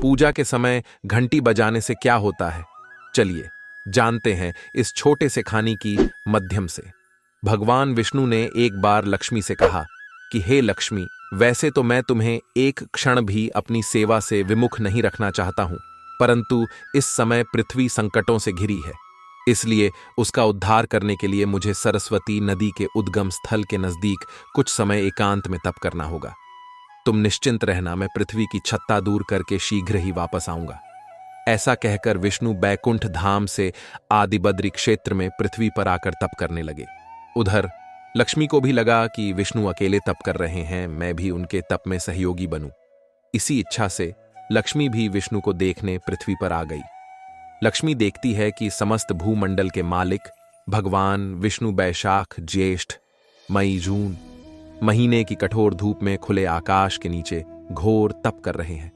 पूजा के समय घंटी बजाने से क्या होता है, चलिए जानते हैं इस छोटे से कहानी की माध्यम से। भगवान विष्णु ने एक बार लक्ष्मी से कहा कि हे लक्ष्मी, वैसे तो मैं तुम्हें एक क्षण भी अपनी सेवा से विमुख नहीं रखना चाहता हूं, परंतु इस समय पृथ्वी संकटों से घिरी है, इसलिए उसका उद्धार करने के लिए मुझे सरस्वती नदी के उद्गम स्थल के नजदीक कुछ समय एकांत में तप करना होगा। तुम निश्चिंत रहना, मैं पृथ्वी की छत्ता दूर करके शीघ्र ही वापस आऊंगा। ऐसा कहकर विष्णु बैकुंठ धाम से आदिबद्री क्षेत्र में पृथ्वी पर आकर तप करने लगे। उधर लक्ष्मी को भी लगा कि विष्णु अकेले तप कर रहे हैं, मैं भी उनके तप में सहयोगी बनूं। इसी इच्छा से लक्ष्मी भी विष्णु को देखने पृथ्वी पर आ गई। लक्ष्मी देखती है कि समस्त भूमंडल के मालिक भगवान विष्णु बैशाख ज्येष्ठ मई जून महीने की कठोर धूप में खुले आकाश के नीचे घोर तप कर रहे हैं।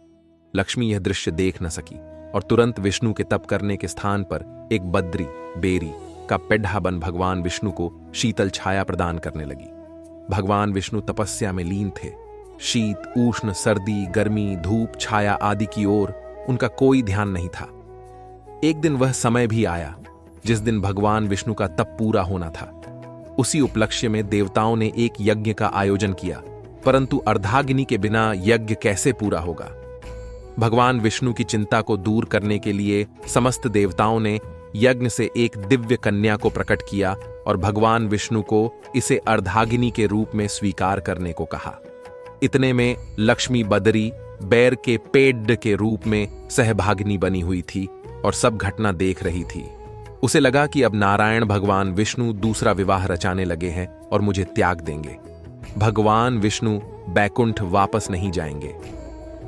लक्ष्मी यह दृश्य देख न सकी और तुरंत विष्णु के तप करने के स्थान पर एक बद्री बेरी का पेढ़ा बन भगवान विष्णु को शीतल छाया प्रदान करने लगी। भगवान विष्णु तपस्या में लीन थे। शीत, उष्ण, सर्दी, गर्मी, धूप, छाया आदि की ओर उनका कोई ध्यान नहीं था। एक दिन वह समय भी आया जिस दिन भगवान विष्णु का तप पूरा होना था। उसी उपलक्ष्य में देवताओं ने एक यज्ञ का आयोजन किया, परंतु अर्धाग्नि के बिना यज्ञ कैसे पूरा होगा। भगवान विष्णु की चिंता को दूर करने के लिए समस्त देवताओं ने यज्ञ से एक दिव्य कन्या को प्रकट किया और भगवान विष्णु को इसे अर्धाग्नि के रूप में स्वीकार करने को कहा। इतने में लक्ष्मी बदरी बैर के पेड़ के रूप में सहभागिनी बनी हुई थी और सब घटना देख रही थी। उसे लगा कि अब नारायण भगवान विष्णु दूसरा विवाह रचाने लगे हैं और मुझे त्याग देंगे। भगवान विष्णु बैकुंठ वापस नहीं जाएंगे।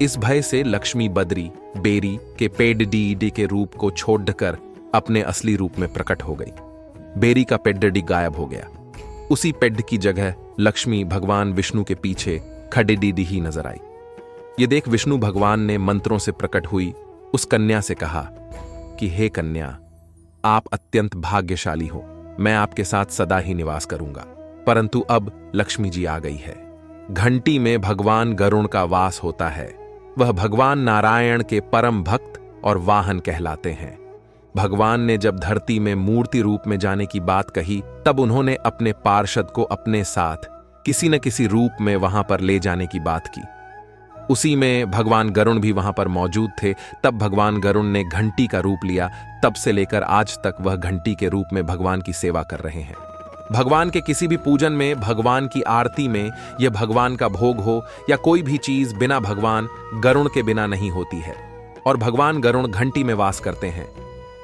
इस भय से लक्ष्मी बदरी बेरी के पेड़ के रूप को छोड़कर अपने असली रूप में प्रकट हो गई। बेरी का पेड्डी गायब हो गया। उसी पेड़ की जगह लक्ष्मी भगवान विष्णु के पीछे खडेडी ही नजर आई। ये देख विष्णु भगवान ने मंत्रों से प्रकट हुई उस कन्या से कहा कि हे कन्या, आप अत्यंत भाग्यशाली हो, मैं आपके साथ सदा ही निवास करूंगा। परंतु अब लक्ष्मी जी आ गई है। घंटी में भगवान गरुण का वास होता है। वह भगवान नारायण के परम भक्त और वाहन कहलाते हैं। भगवान ने जब धरती में मूर्ति रूप में जाने की बात कही, तब उन्होंने अपने पार्षद को अपने साथ किसी न किसी रूप में वहां पर ले जाने की बात की। उसी में भगवान गरुण भी वहां पर मौजूद थे। तब भगवान गरुण ने घंटी का रूप लिया। तब से लेकर आज तक वह घंटी के रूप में भगवान की सेवा कर रहे हैं। भगवान के किसी भी पूजन में, भगवान की आरती में, यह भगवान का भोग हो या कोई भी चीज बिना भगवान गरुण के बिना नहीं होती है। और भगवान गरुण घंटी में वास करते हैं।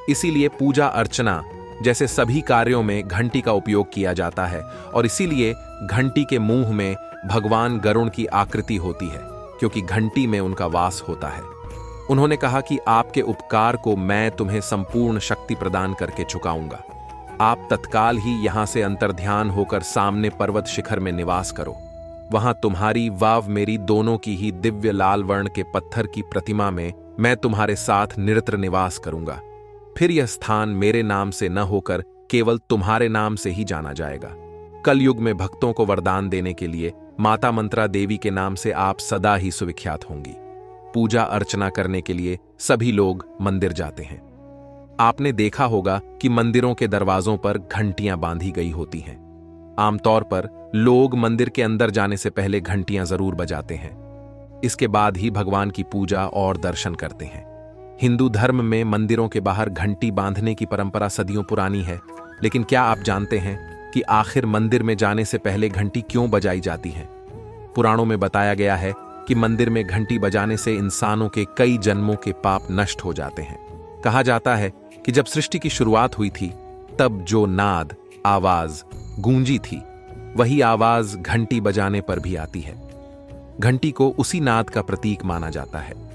इसीलिए पूजा अर्चना जैसे सभी कार्यों में घंटी का उपयोग किया जाता है और इसीलिए घंटी के मुंह में भगवान गरुण की आकृति होती है, क्योंकि घंटी में उनका वास होता है। उन्होंने कहा कि आपके उपकार को मैं तुम्हें संपूर्ण शक्ति प्रदान करके चुकाऊंगा। आप तत्काल ही यहां से अंतर्ध्यान होकर सामने पर्वत शिखर में निवास करो। वहां तुम्हारी वाव मेरी दोनों की ही दिव्य लाल वर्ण के पत्थर की प्रतिमा में मैं तुम्हारे साथ निरंतर निवास करूंगा। फिर यह स्थान मेरे नाम से न होकर केवल तुम्हारे नाम से ही जाना जाएगा। कलयुग में भक्तों को वरदान देने के लिए माता मंत्रा देवी के नाम से आप सदा ही सुविख्यात होंगी। पूजा अर्चना करने के लिए सभी लोग मंदिर जाते हैं। आपने देखा होगा कि मंदिरों के दरवाजों पर घंटियां बांधी गई होती हैं। आमतौर पर लोग मंदिर के अंदर जाने से पहले घंटियां जरूर बजाते हैं। इसके बाद ही भगवान की पूजा और दर्शन करते हैं। हिंदू धर्म में मंदिरों के बाहर घंटी बांधने की परंपरा सदियों पुरानी है। लेकिन क्या आप जानते हैं कि आखिर मंदिर में जाने से पहले घंटी क्यों बजाई जाती है? पुराणों में बताया गया है कि मंदिर में घंटी बजाने से इंसानों के कई जन्मों के पाप नष्ट हो जाते हैं। कहा जाता है कि जब सृष्टि की शुरुआत हुई थी, तब जो नाद आवाज गूंजी थी, वही आवाज घंटी बजाने पर भी आती है। घंटी को उसी नाद का प्रतीक माना जाता है।